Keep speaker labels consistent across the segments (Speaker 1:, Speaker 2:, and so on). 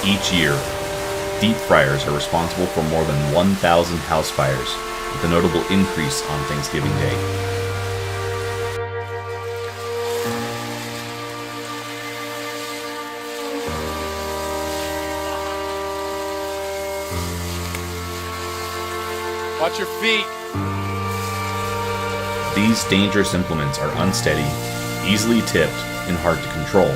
Speaker 1: Each year, deep fryers are responsible for more than 1,000 house fires, with a notable increase on Thanksgiving Day.
Speaker 2: Watch your feet.
Speaker 1: These dangerous implements are unsteady, easily tipped, and hard to control.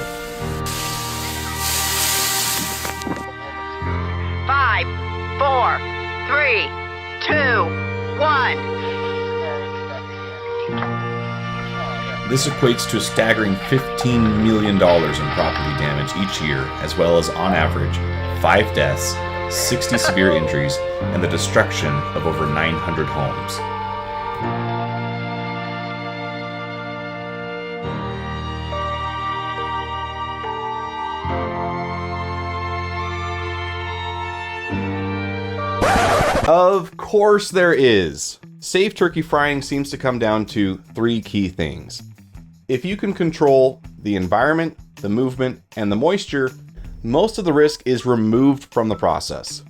Speaker 3: 5, 4, 3, 2, 1.
Speaker 1: This equates to a staggering $15 million in property damage each year, as well as, on average, 5 deaths, 60 severe injuries, and the destruction of over 900 homes.
Speaker 4: Of course there is. Safe turkey frying seems to come down to 3 key things. If you can control the environment, the movement, and the moisture, most of the risk is removed from the process.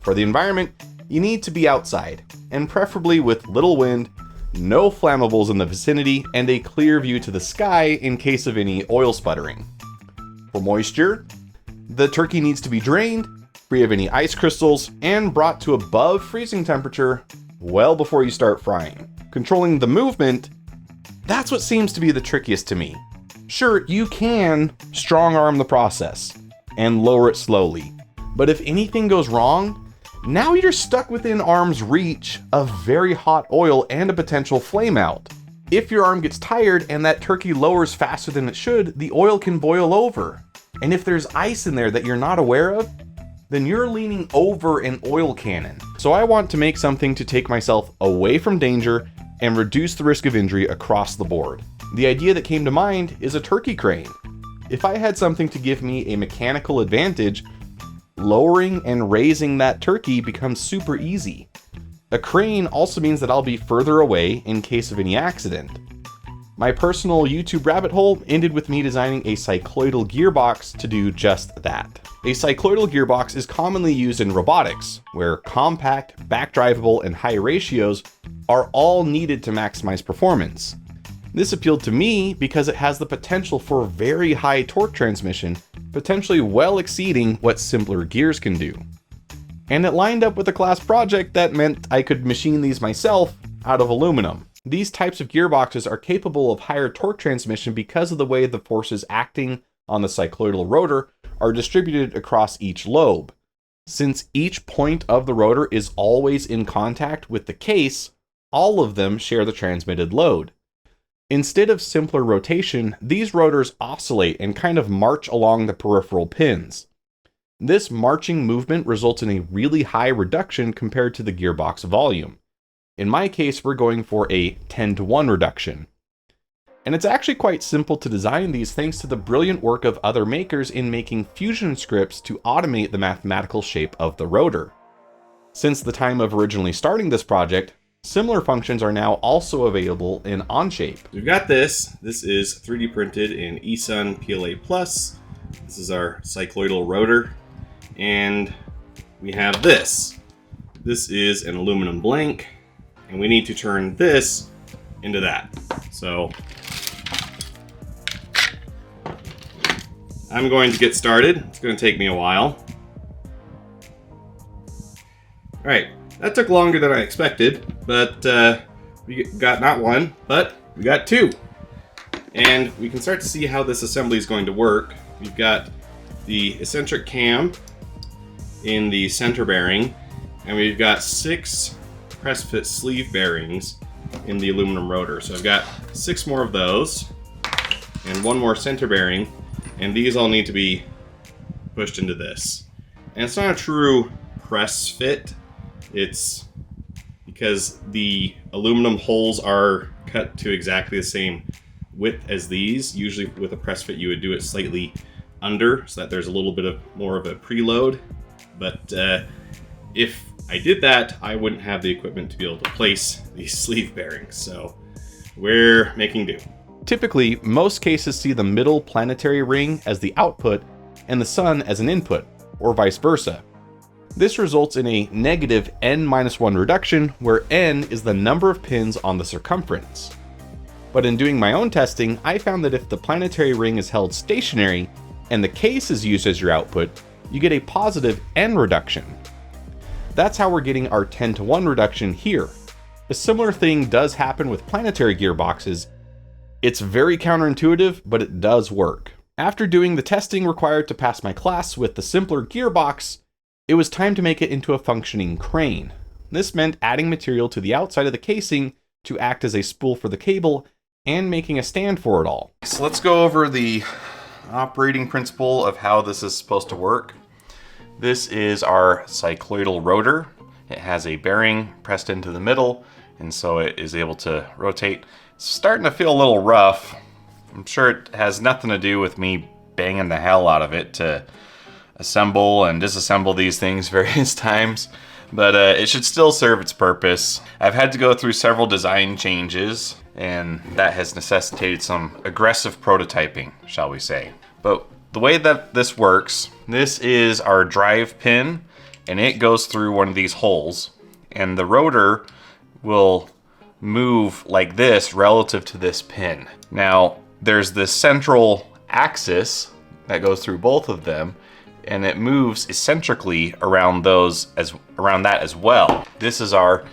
Speaker 4: For the environment, you need to be outside, and preferably with little wind, no flammables in the vicinity, and a clear view to the sky in case of any oil sputtering. For moisture, the turkey needs to be drained, free of any ice crystals, and brought to above freezing temperature well before you start frying. Controlling the movement, that's what seems to be the trickiest to me. Sure, you can strong arm the process and lower it slowly, but if anything goes wrong, now you're stuck within arm's reach of very hot oil and a potential flame out. If your arm gets tired and that turkey lowers faster than it should, the oil can boil over. And if there's ice in there that you're not aware of, then you're leaning over an oil cannon. So I want to make something to take myself away from danger and reduce the risk of injury across the board. The idea that came to mind is a turkey crane. If I had something to give me a mechanical advantage, lowering and raising that turkey becomes super easy. A crane also means that I'll be further away in case of any accident. My personal YouTube rabbit hole ended with me designing a cycloidal gearbox to do just that. A cycloidal gearbox is commonly used in robotics, where compact, backdrivable, and high ratios are all needed to maximize performance. This appealed to me because it has the potential for very high torque transmission, potentially well exceeding what simpler gears can do. And it lined up with a class project that meant I could machine these myself out of aluminum. These types of gearboxes are capable of higher torque transmission because of the way the forces acting on the cycloidal rotor are distributed across each lobe. Since each point of the rotor is always in contact with the case, all of them share the transmitted load. Instead of simpler rotation, these rotors oscillate and kind of march along the peripheral pins. This marching movement results in a really high reduction compared to the gearbox volume. In my case, we're going for a 10-to-1 reduction. And it's actually quite simple to design these thanks to the brilliant work of other makers in making fusion scripts to automate the mathematical shape of the rotor. Since the time of originally starting this project, similar functions are now also available in Onshape.
Speaker 5: We've got this. This is 3D printed in eSun PLA+. This is our cycloidal rotor. And we have this. This is an aluminum blank. And we need to turn this into that. So I'm going to get started. It's going to take me a while. All right, that took longer than I expected, but we got not one, but we got 2. And we can start to see how this assembly is going to work. We've got the eccentric cam in the center bearing, and we've got 6 press fit sleeve bearings in the aluminum rotor. So I've got 6 more of those and 1 more center bearing, and these all need to be pushed into this. And it's not a true press fit. It's because the aluminum holes are cut to exactly the same width as these. Usually with a press fit you would do it slightly under so that there's a little bit of more of a preload. But if I did that, I wouldn't have the equipment to be able to place these sleeve bearings, so we're making do.
Speaker 4: Typically, most cases see the middle planetary ring as the output and the sun as an input, or vice versa. This results in a negative n-1 reduction, where n is the number of pins on the circumference. But in doing my own testing, I found that if the planetary ring is held stationary and the case is used as your output, you get a positive n reduction. That's how we're getting our 10-to-1 reduction here. A similar thing does happen with planetary gearboxes. It's very counterintuitive, but it does work. After doing the testing required to pass my class with the simpler gearbox, it was time to make it into a functioning crane. This meant adding material to the outside of the casing to act as a spool for the cable and making a stand for it all.
Speaker 1: So let's go over the operating principle of how this is supposed to work. This is our cycloidal rotor. It has a bearing pressed into the middle, and so it is able to rotate. It's starting to feel a little rough. I'm sure it has nothing to do with me banging the hell out of it to assemble and disassemble these things various times, but it should still serve its purpose. I've had to go through several design changes, and that has necessitated some aggressive prototyping, shall we say. But the way that this works, this is our drive pin, and it goes through one of these holes, and the rotor will move like this relative to this pin. Now, there's this central axis that goes through both of them, and it moves eccentrically around that as well. This is our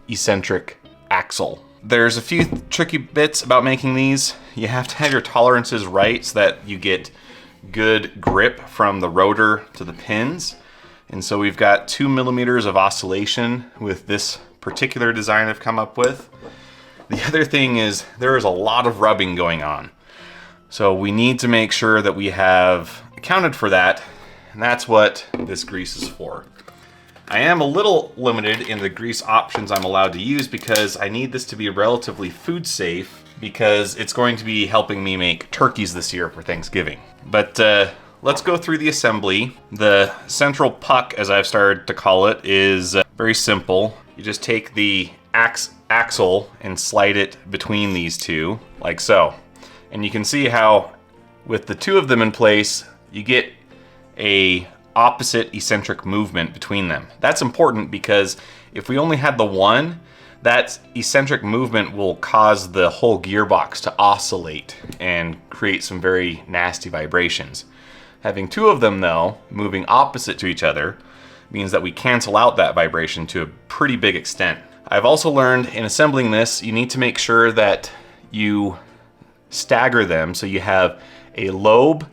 Speaker 1: eccentric axle. There's a few tricky bits about making these. You have to have your tolerances right so that you get good grip from the rotor to the pins. And so we've got 2 millimeters of oscillation with this particular design I've come up with. The other thing is there is a lot of rubbing going on. So we need to make sure that we have accounted for that, and that's what this grease is for. I am a little limited in the grease options I'm allowed to use because I need this to be relatively food safe, because it's going to be helping me make turkeys this year for Thanksgiving. But let's go through the assembly. The central puck, as I've started to call it, is very simple. You just take the axle and slide it between these two, like so. And you can see how with the two of them in place, you get a opposite eccentric movement between them. That's important because if we only had the one, that eccentric movement will cause the whole gearbox to oscillate and create some very nasty vibrations. Having two of them though, moving opposite to each other, means that we cancel out that vibration to a pretty big extent. I've also learned in assembling this, you need to make sure that you stagger them so you have a lobe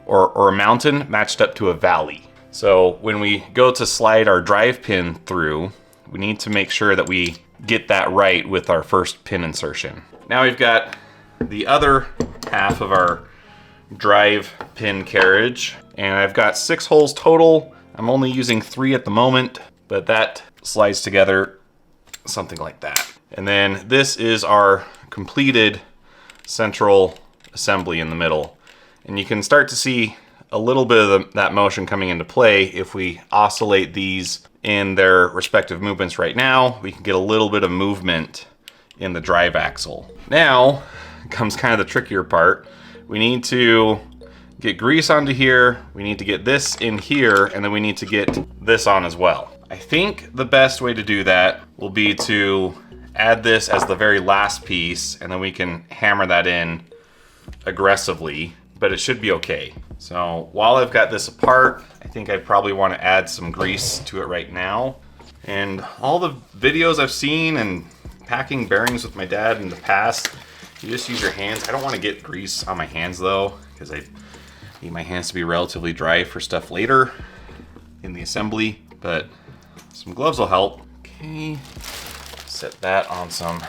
Speaker 1: or a mountain matched up to a valley. So when we go to slide our drive pin through, we need to make sure that we get that right with our first pin insertion. Now we've got the other half of our drive pin carriage, and I've got 6 holes total. I'm only using 3 at the moment, but that slides together something like that. And then this is our completed central assembly in the middle. And you can start to see a little bit of that motion coming into play. If we oscillate these in their respective movements right now, we can get a little bit of movement in the drive axle. Now comes kind of the trickier part. We need to get grease onto here, we need to get this in here, and then we need to get this on as well. I think the best way to do that will be to add this as the very last piece, and then we can hammer that in aggressively, but it should be okay. So while I've got this apart, I think I probably want to add some grease to it right now. And all the videos I've seen and packing bearings with my dad in the past, you just use your hands. I don't want to get grease on my hands though, because I need my hands to be relatively dry for stuff later in the assembly, but some gloves will help. Okay, set that on some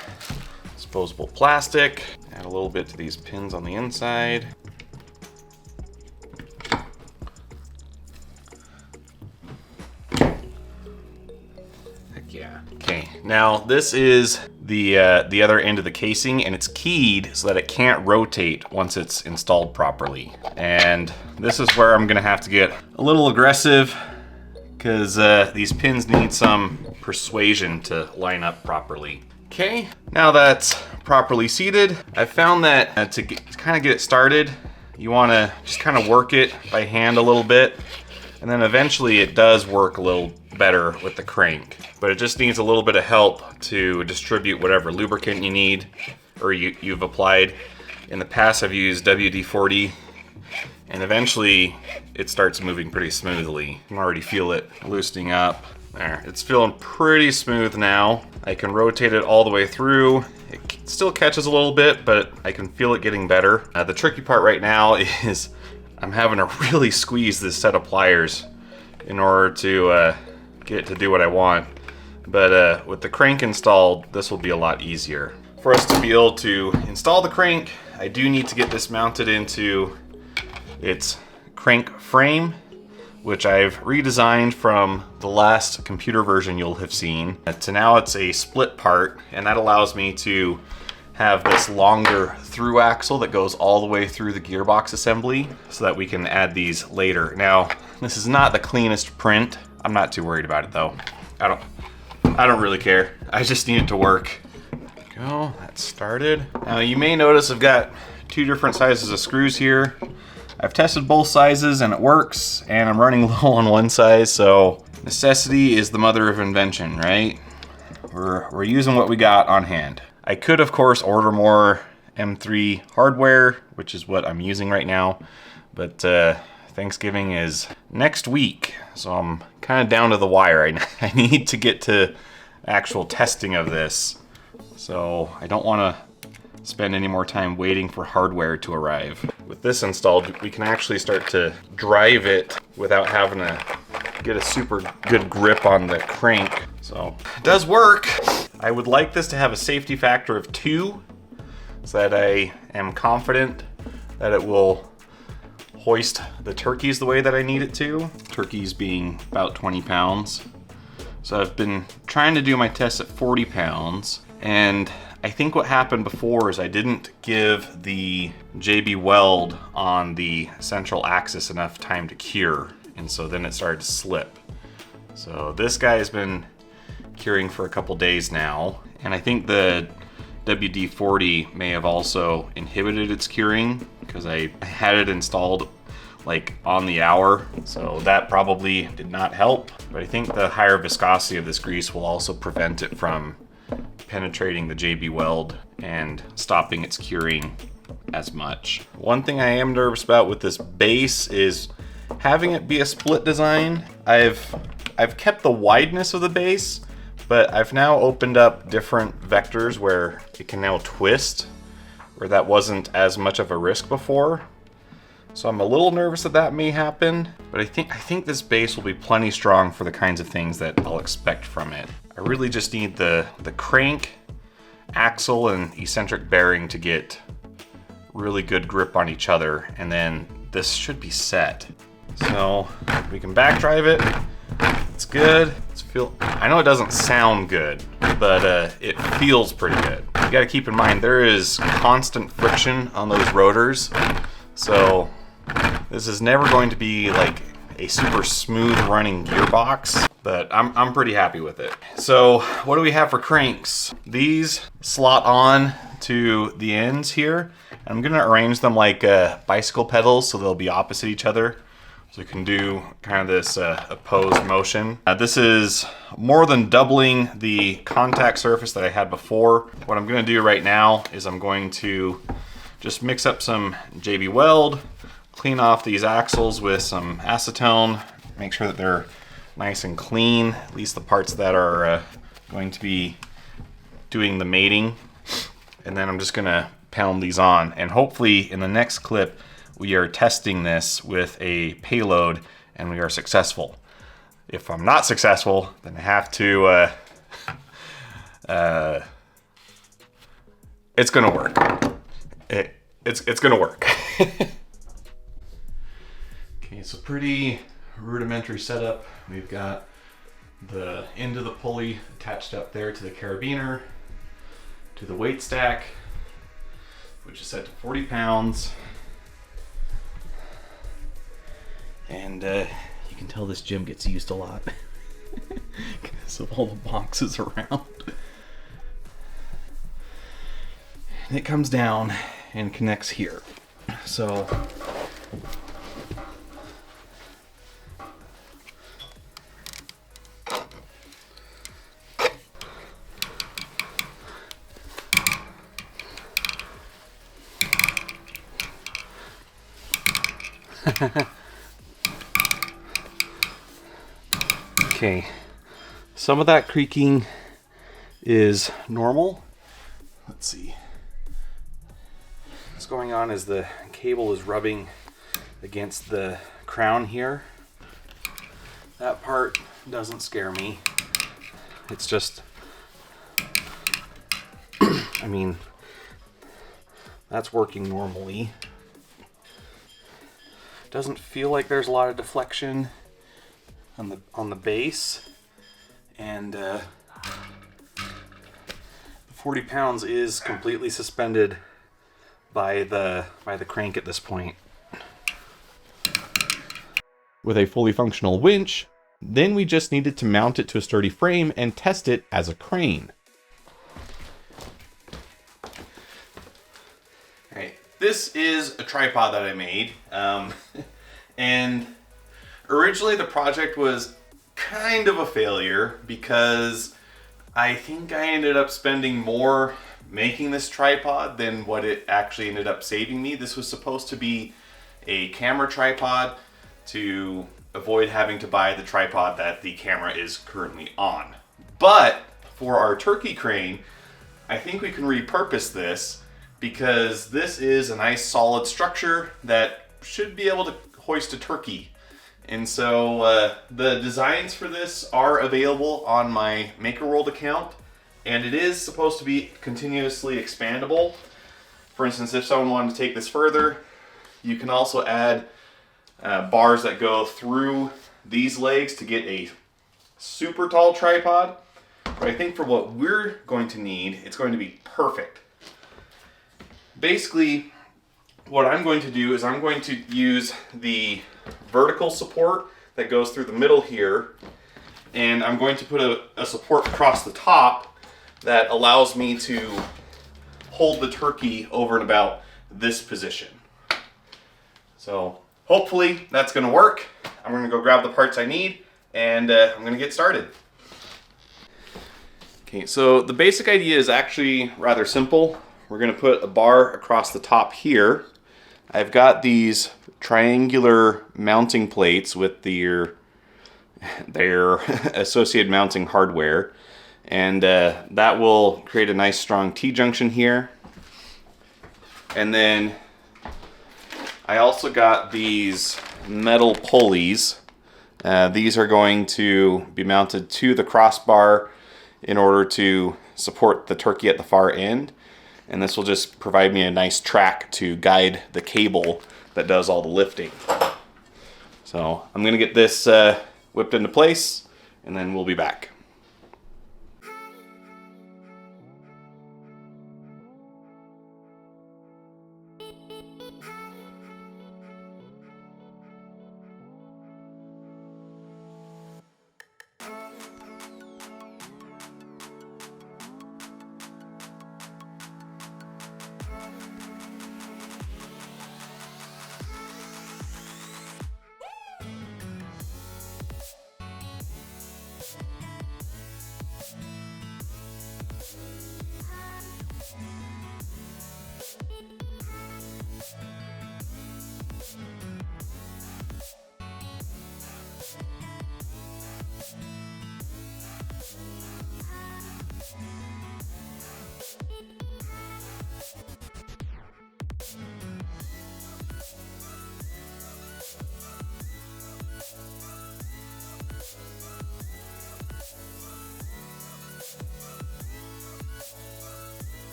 Speaker 1: disposable plastic. Add a little bit to these pins on the inside. Heck yeah. Okay, now this is the other end of the casing, and it's keyed so that it can't rotate once it's installed properly. And this is where I'm gonna have to get a little aggressive, because these pins need some persuasion to line up properly. Okay, now that's properly seated, I found that to kind of get it started, you want to just kind of work it by hand a little bit And then eventually it does work a little better with the crank, but it just needs a little bit of help to distribute whatever lubricant you need or you've applied. In the past I've used WD-40, and eventually it starts moving pretty smoothly. I can already feel it loosening up. There, it's feeling pretty smooth now. I can rotate it all the way through. It still catches a little bit, but I can feel it getting better. The tricky part right now is I'm having to really squeeze this set of pliers in order to get it to do what I want. But with the crank installed, this will be a lot easier. For us to be able to install the crank, I do need to get this mounted into its crank frame, which I've redesigned from the last computer version you'll have seen. To now it's a split part, and that allows me to have this longer through axle that goes all the way through the gearbox assembly so that we can add these later. Now, this is not the cleanest print. I'm not too worried about it though. I don't really care. I just need it to work. There we go, that's started. Now you may notice I've got 2 different sizes of screws here. I've tested both sizes and it works, and I'm running low on one size, so necessity is the mother of invention, right? We're using what we got on hand. I could, of course, order more M3 hardware, which is what I'm using right now, but Thanksgiving is next week, so I'm kind of down to the wire. I need to get to actual testing of this, so I don't want to spend any more time waiting for hardware to arrive. With this installed, we can actually start to drive it without having to get a super good grip on the crank. So it does work. I would like this to have a safety factor of 2 so that I am confident that it will hoist the turkeys the way that I need it to. Turkeys being about 20 pounds. So I've been trying to do my tests at 40 pounds, and I think what happened before is I didn't give the JB weld on the central axis enough time to cure, and so then it started to slip. So this guy has been curing for a couple days now, and I think the WD-40 may have also inhibited its curing because I had it installed like on the hour, so that probably did not help. But I think the higher viscosity of this grease will also prevent it from penetrating the JB weld and stopping its curing as much. One thing I am nervous about with this base is having it be a split design. I've kept the wideness of the base, but I've now opened up different vectors where it can now twist, where that wasn't as much of a risk before. So I'm a little nervous that may happen, but I think this base will be plenty strong for the kinds of things that I'll expect from it. I really just need the crank, axle, and eccentric bearing to get really good grip on each other, and then this should be set. So we can back drive it. It's good. I know it doesn't sound good, but it feels pretty good. You gotta keep in mind there is constant friction on those rotors, so this is never going to be like a super smooth running gearbox, but I'm pretty happy with it. So what do we have for cranks? These slot on to the ends here. I'm gonna arrange them like bicycle pedals so they'll be opposite each other. So you can do kind of this opposed motion. This is more than doubling the contact surface that I had before. What I'm gonna do right now is I'm going to just mix up some JB Weld, clean off these axles with some acetone, make sure that they're nice and clean, at least the parts that are going to be doing the mating. And then I'm just gonna pound these on, and hopefully in the next clip we are testing this with a payload and we are successful. If I'm not successful, then I have to it's gonna work. It's gonna work. Okay, so pretty rudimentary setup. We've got the end of the pulley attached up there to the carabiner, to the weight stack, which is set to 40 pounds. And you can tell this gym gets used a lot because of all the boxes around. And it comes down and connects here. So
Speaker 4: Okay, some of that creaking is normal. Let's see. What's going on is the cable is rubbing against the crown here. That part doesn't scare me. It's just, I mean, that's working normally. Doesn't feel like there's a lot of deflection on the base, and 40 pounds is completely suspended by the crank at this point.
Speaker 1: With a fully functional winch, then we just needed to mount it to a sturdy frame and test it as a crane.
Speaker 4: Alright, this is a tripod that I made, and originally the project was kind of a failure because I think I ended up spending more making this tripod than what it actually ended up saving me. This was supposed to be a camera tripod to avoid having to buy the tripod that the camera is currently on. But for our turkey crane, I think we can repurpose this because this is a nice solid structure that should be able to hoist a turkey. And so the designs for this are available on my Maker World account, and it is supposed to be continuously expandable. For instance, if someone wanted to take this further, you can also add bars that go through these legs to get a super tall tripod. But I think for what we're going to need, it's going to be perfect. Basically, what I'm going to do is I'm going to use the vertical support that goes through the middle here, and I'm going to put a support across the top that allows me to hold the turkey over and about this position. So hopefully that's going to work. I'm going to go grab the parts I need, and I'm going to get started. Okay, so the basic idea is actually rather simple. We're going to put a bar across the top here. I've got these triangular mounting plates with their associated mounting hardware, and that will create a nice strong T-junction here. And then I also got these metal pulleys. These are going to be mounted to the crossbar in order to support the turkey at the far end. And this will just provide me a nice track to guide the cable that does all the lifting. So I'm going to get this whipped into place, and then we'll be back.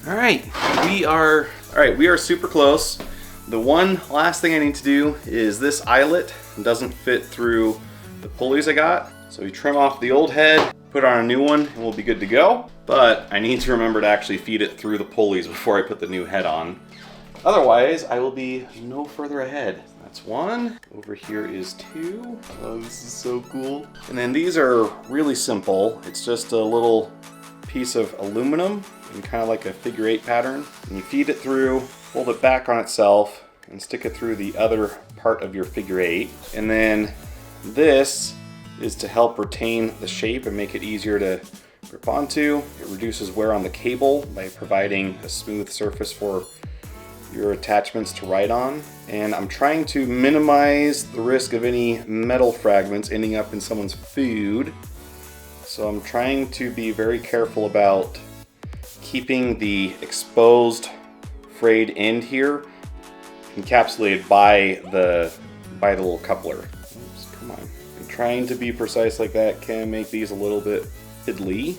Speaker 4: All right, we are super close. The one last thing I need to do is this eyelet doesn't fit through the pulleys I got. So we trim off the old head, put on a new one, and we'll be good to go. But I need to remember to actually feed it through the pulleys before I put the new head on. Otherwise, I will be no further ahead. That's one. Over here is two. Oh, this is so cool. And then these are really simple. It's just a little piece of aluminum in kind of like a figure 8 pattern. And you feed it through, fold it back on itself, and stick it through the other part of your figure 8. And then this is to help retain the shape and make it easier to
Speaker 1: grip onto. It reduces wear on the cable by providing a smooth surface for your attachments to ride on. And I'm trying to minimize the risk of any metal fragments ending up in someone's food. So I'm trying to be very careful about keeping the exposed frayed end here encapsulated by the little coupler. Oops, come on. And trying to be precise like that can make these a little bit fiddly.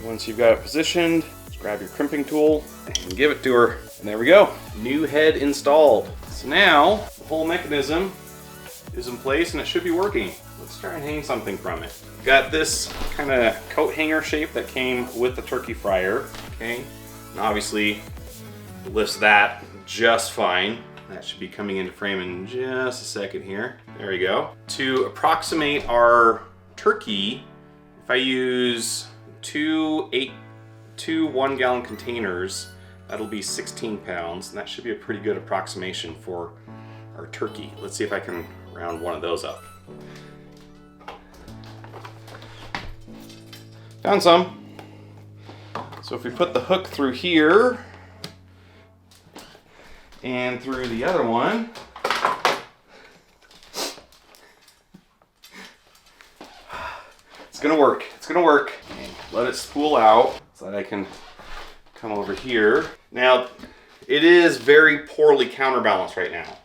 Speaker 1: Once you've got it positioned, just grab your crimping tool and give it to her. And there we go. New head installed. So now the whole mechanism is in place and it should be working. Let's try and hang something from it. Got this kind of coat hanger shape that came with the turkey fryer. Okay, and obviously it lifts that just fine. That should be coming into frame in just a second here. There we go. To approximate our turkey, if I use two 1-gallon containers, that'll be 16 pounds, and that should be a pretty good approximation for our turkey. Let's see if I can round one of those up. Found some. So if we put the hook through here and through the other one, it's gonna work. It's gonna work. Okay, let it spool out so that I can come over here. Now, it is very poorly counterbalanced right now.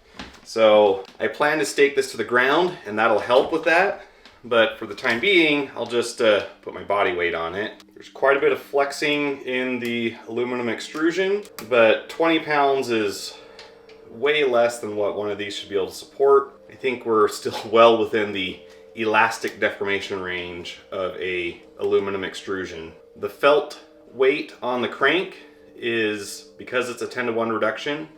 Speaker 1: So I plan to stake this to the ground and that'll help with that. But for the time being, I'll just put my body weight on it. There's quite a bit of flexing in the aluminum extrusion, but 20 pounds is way less than what one of these should be able to support. I think we're still well within the elastic deformation range of a aluminum extrusion. The felt weight on the crank is, because it's a 10-to-1 reduction,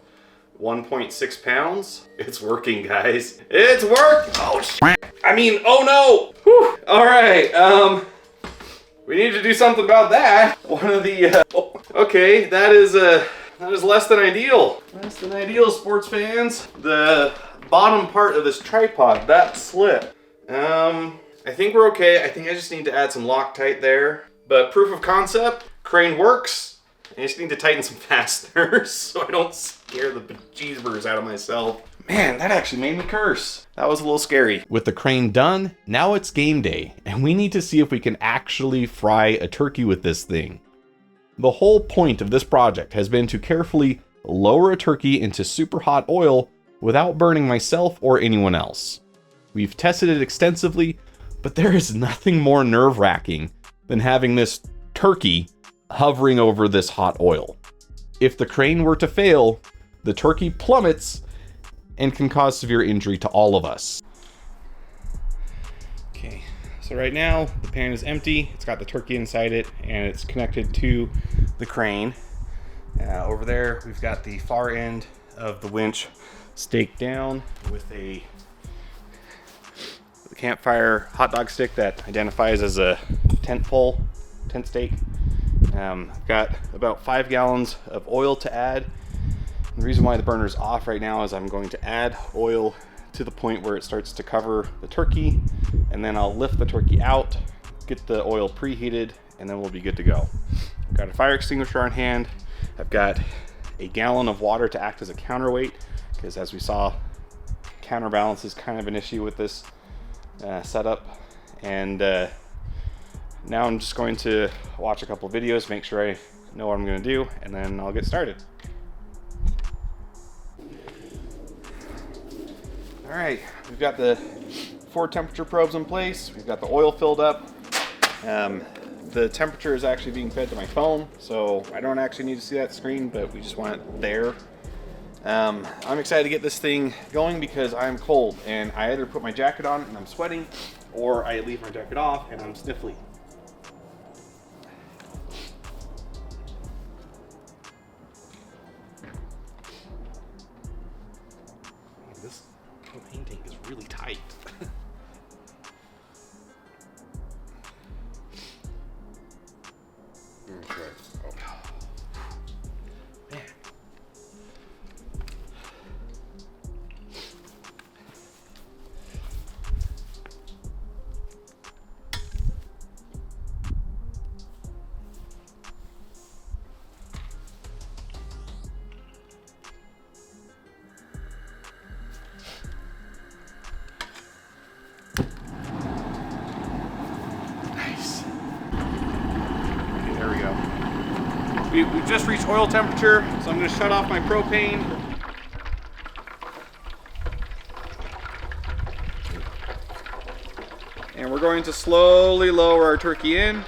Speaker 1: 1.6 pounds. It's working, guys. It's worked! Oh, shit. I mean, oh no! Whew. All right, we need to do something about that. One of the, okay, that is less than ideal. Less than ideal, sports fans. The bottom part of this tripod, that slipped. I think we're okay. I think I just need to add some Loctite there. But proof of concept, crane works. I just need to tighten some fasteners so I don't scare the bejeebers out of myself. Man, that actually made me curse. That was a little scary.
Speaker 4: With the crane done, now it's game day, and we need to see if we can actually fry a turkey with this thing. The whole point of this project has been to carefully lower a turkey into super hot oil without burning myself or anyone else. We've tested it extensively, but there is nothing more nerve-wracking than having this turkey hovering over this hot oil. If the crane were to fail, the turkey plummets and can cause severe injury to all of us.
Speaker 1: Okay, so right now the pan is empty. It's got the turkey inside it and it's connected to the crane. Over there we've got the far end of the winch staked down with a campfire hot dog stick that identifies as a tent stake. I've got about 5 gallons of oil to add. The reason why the burner's off right now is I'm going to add oil to the point where it starts to cover the turkey, and then I'll lift the turkey out, get the oil preheated, and then we'll be good to go. I've got a fire extinguisher on hand. I've got a gallon of water to act as a counterweight, because as we saw, counterbalance is kind of an issue with this setup. And now I'm just going to watch a couple videos, make sure I know what I'm going to do, and then I'll get started. All right, we've got the 4 temperature probes in place. We've got the oil filled up. The temperature is actually being fed to my phone, so I don't actually need to see that screen, but we just want it there. I'm excited to get this thing going because I'm cold, and I either put my jacket on and I'm sweating, or I leave my jacket off and I'm sniffly. This propane tank is really tight.
Speaker 4: Okay.
Speaker 1: Man.
Speaker 4: We've just reached oil temperature, so I'm going to shut off my propane. And we're going to slowly lower our turkey in.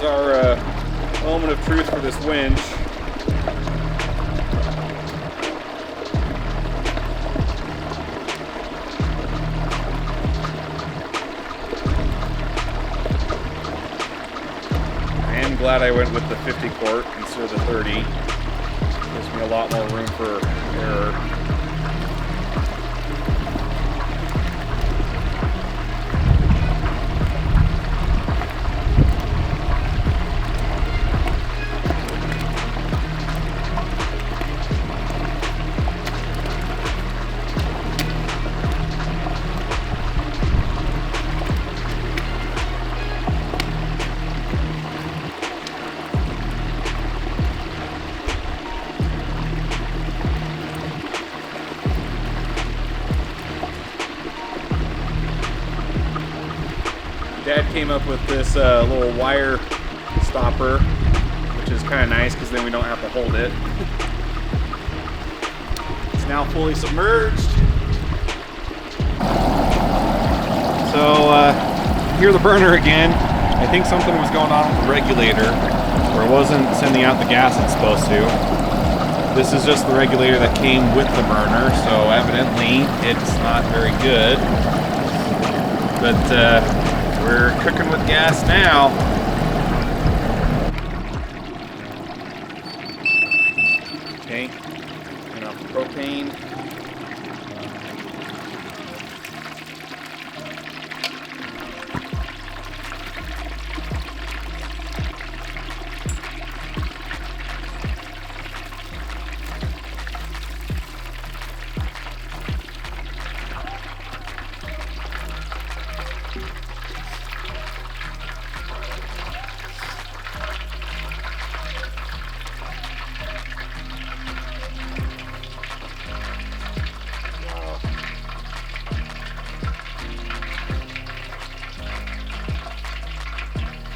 Speaker 4: Our moment of truth for this winch. I am glad I went with the 50 quart instead of the 30. Gives me a lot more room for error. Dad came up with this little wire stopper, which is kind of nice because then we don't have to hold it. It's now fully submerged. So hear the burner again. I think something was going on with the regulator, where it wasn't sending out the gas it's supposed to. This is just the regulator that came with the burner, so evidently it's not very good. But we're cooking with gas now. Okay, turn off the propane.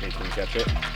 Speaker 4: Can you catch it?